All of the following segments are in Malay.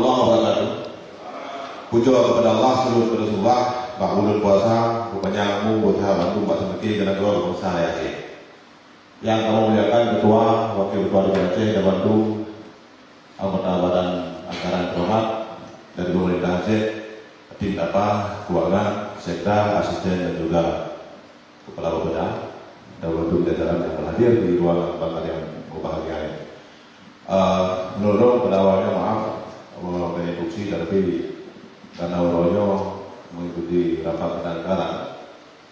warahmatullahi wabarakatuh. Puja kepada Allah seluruh Rasulullah, bak bulan puasa, rupanya mu buat bantu buat semeki dan doa bangsa Aceh. Yang kamu muliakan Ketua, Wakil Ketua DPRD Aceh dan bantu anggota Badan Anggaran Terhormat dari pemerintah Aceh, tim apa, keuangan, sekda, asisten dan juga kepala Bapeda dan bantu jajaran yang berhadir di ruangan bakal yang berbahagia ini. Menurut pada awalnya maaf instruksi tapi karena Oroyo mengikuti rapat penangkaran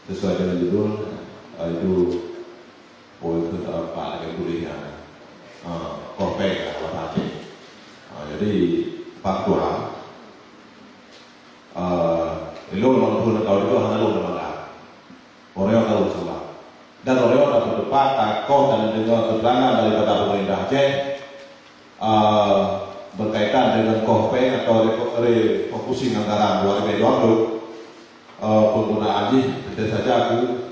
sesuai dengan judul itu poin keempat yang kuliah Kopek apa Aceh. Jadi faktual itu memang pun tahu itu hanya lu lembaga Oroyo tahu semua dan Oroyo dapat berdebat takut dan juga keterangan daripada pemerintah Aceh berkaitan dengan kohpeng atau refocusing anggaran 2020 penggunaan tentu saja aku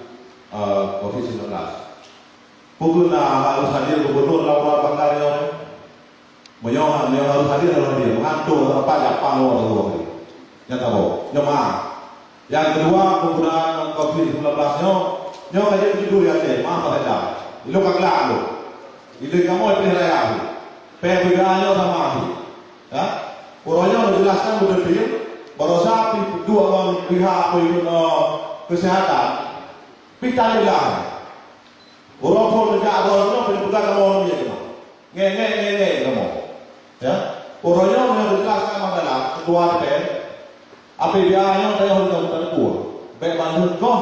COVID-19 pengguna harus hadir gubernur lawan Bangkario menyohan harus hadir dalam dia mengatur apa Jepang atau yang tahu nyoma yang kedua penggunaan COVID-19 nyo kaji judul ya Aceh maaf saja itu kagak lo itu kamu pilih raya perbedaannya sama ya, orangnya menjelaskan berdetail bahwa dua orang pihak kesehatan pita lelah orang pun menjadi orangnya penyebutkan orang dia nge kamu ya, orangnya menjelaskan masalah ketua DPR apabila saya harus tertentu baik bantuan kau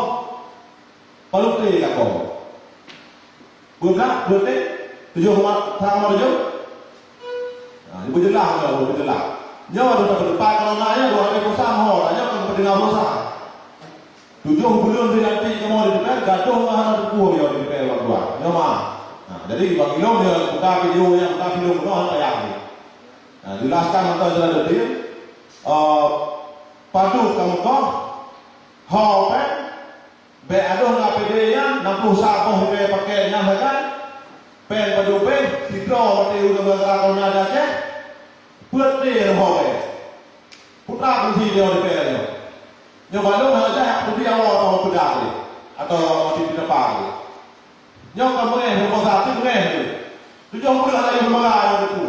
perlu tidak kau berarti tujuh sama tujuh ibu jelas kalau ibu jelas. Nyawa sudah berdepan kalau nanya dua hari bersama orang, nyawa kan berdengar bersama. 7 bulan nanti kamu di DPR, gaduh mana berkuah ya di DPR berdua. Nyawa. Nah, jadi bagi lo dia buka video apa yang ni. Nah, jelaskan atau jelas detail. Padu kamu kau, hau pen, be aduh ngapd nya 60 sakoh be pakai nyaman. Pen padu pen, sidro mati udah bergerak ada Aceh. Buat dia howe, putra kunci dia di DPR nya. Nyoba dong aja kunci awal mau pedang atau di depan. Nyoba kamu nomor 1 tujuh bulan lagi lembaga yang itu.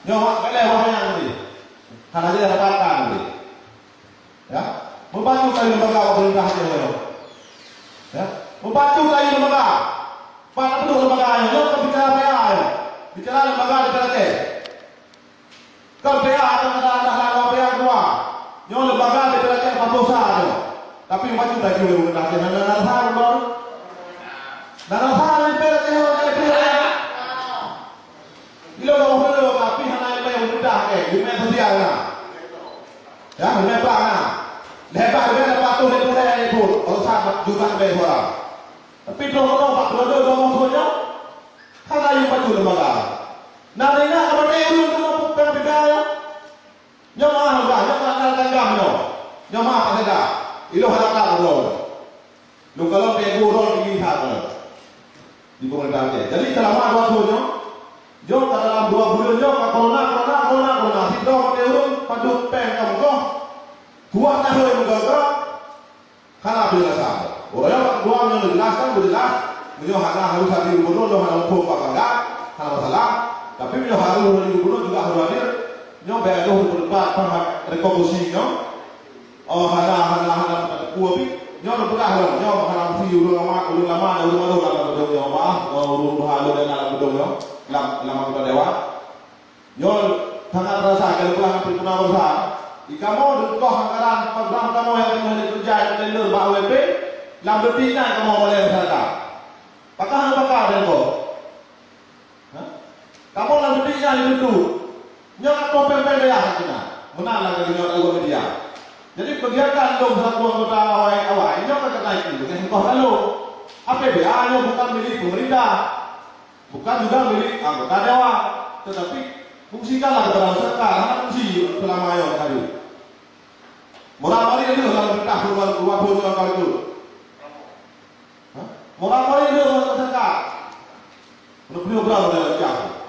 Nyoba kalian apa yang ini? Karena dia dapatkan ini. Ya, membantu kali lembaga pemerintah dia. Ya, membantu kali lembaga. Pada penduduk lembaga nyoba bicara apa ya? Bicara lembaga di DPR. Kalau PA ada PA dua, yang lembaga dipelajari 40 sahaja. Tapi macam tak kira guna dengan narahan baru. Narahan dipelajari oleh PA. Bila orang berdua tapi hanya yang mudah guna sosial lah. Ya, guna apa lah? Lepas dia patuh itu dia itu, kalau sahabat juga bersuara. Tapi orang pak berdua orang semuanya, hanya yang patuh lembaga. Narinya apa dia itu berbeda. Nyama nak tanggam nyama apa saja. Ilo halak rol. Lu kalau pegu rol ini hak di pemerintah Aceh. Jadi selama 2 tahun jo dalam 2 bulan jo corona sidro teurun padut pen kamu kok. 2 tahun mengajar kana bila sah. Orang dua yang menjelaskan beliau harus hadir gubernur dan harus apa enggak kalau masalah. Tapi beliau harus hadir gubernur juga harus hadir. Nyo be do berdebat pahak rekognisi nyo hana kuabi nyo berdebat nyo hana video lama do maaf halu dan alam do nyo lama kita dewa nyo sangat rasa kalau pulang perikuna besar ikamu dukoh anggaran program kamu yang kerja tender Pak WP lam betina kamu oleh masyarakat apakah dan kok kamu lam betina itu nyok kopel-kopel dia kita menang lagi nyok agak media. Jadi kegiatan dong satu anggota awal nyok akan naik dengan kau lalu APBA nyok bukan milik pemerintah, bukan juga milik anggota dewan, tetapi fungsikanlah kepada masyarakat, karena fungsi selama yang tadi. Moral mari itu dalam berkah dua kali itu. Moral mari itu masyarakat. Beliau berapa dalam jam?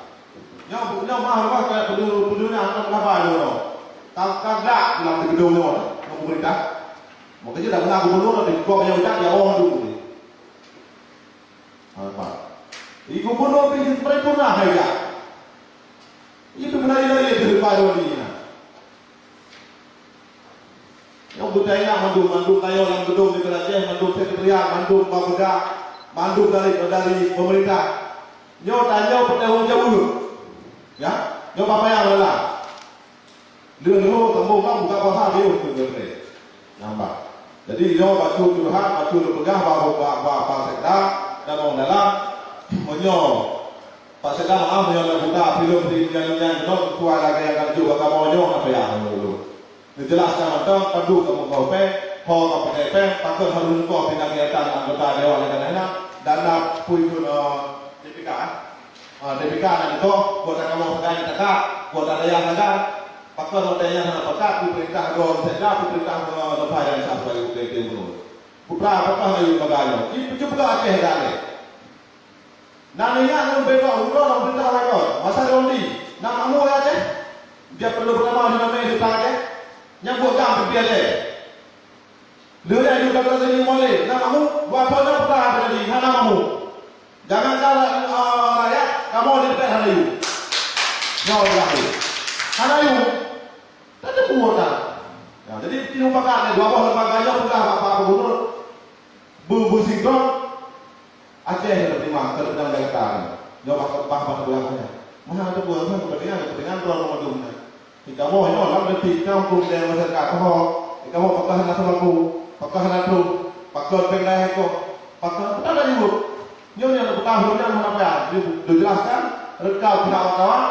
Yang mahal kayak penduduknya anak kenapa itu? Kagak bilang di gedung itu, pemerintah. Makanya dah mengaku gubernur di kau punya ucap ya orang dulu ni. Apa? Ibu gubernur pergi paripurna saja. Itu benar-benar itu baru ni. Yang budaya mandum tayo yang gedung di kerajaan, mandum sekretariat, mandum Bapeda, mandum dari pemerintah. Nyo tanya bertanggung jawab dulu. Ya, nyo apa yang adalah. Dia dulu tembung kan buka puasa dia untuk berpikir. Nampak. Jadi nyo baca Tuhan, baca lepegah bawa sekda dan orang dalam menyo. Pak sekda maaf menyo buka film di yang non kuat lagi yang kan juga kamu nyo apa yang dulu. Dijelaskan tentang pandu kamu kau pe, kau kau pakai pe, takut harus kau pindah kegiatan anggota dewan yang lainnya dan puiun DPK, DPK nanti kau buat kamu sekarang tegak, buat ada yang tegak, pakar ada yang nak tegak, pemerintah dorong saja, pemerintah lemah yang sampai ke timur. Putra apa yang bagaimana? Ini juga Aceh dah. Naninya yang berbeda, orang pemerintah mereka, masa rondi, nama kamu Aceh, dia perlu pertama di nama itu Aceh. Yang buat jam biar je. Dia juga kata ni boleh. Nak kamu buat apa nak pernah ada di mana kamu? Jangan kalau rakyat kamu di dekat sana you. Nyawa berlaku. Sana you. Tak ada kuota. Ya, jadi tidak pakai dua buah lembaganya sudah apa gubernur bersinkron Aceh yang terima terima Jakarta. Jawab apa belakangnya. Mana ada buah mana kepentingan tuan rumah. Jika mau ini orang berarti kamu pun dari masyarakat kau, kamu pakai hana sama aku, pakai hana tu, pakai pengai aku, pakai apa lagi bu? Nyo ni ada bukan hujan mana apa? Dijelaskan, rekau tidak kawan.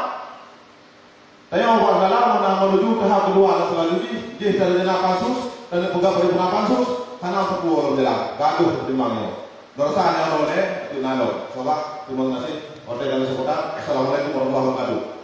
Tapi orang dalam menuju ke hal kedua adalah selanjutnya, jika terjadi pansus dan pegang paripurna pansus, hana sepuluh orang jelas, gaduh timangnya. Dosa yang oleh itu nalo. Sobat, terima kasih. Order kami sekolah. Assalamualaikum warahmatullahi wabarakatuh.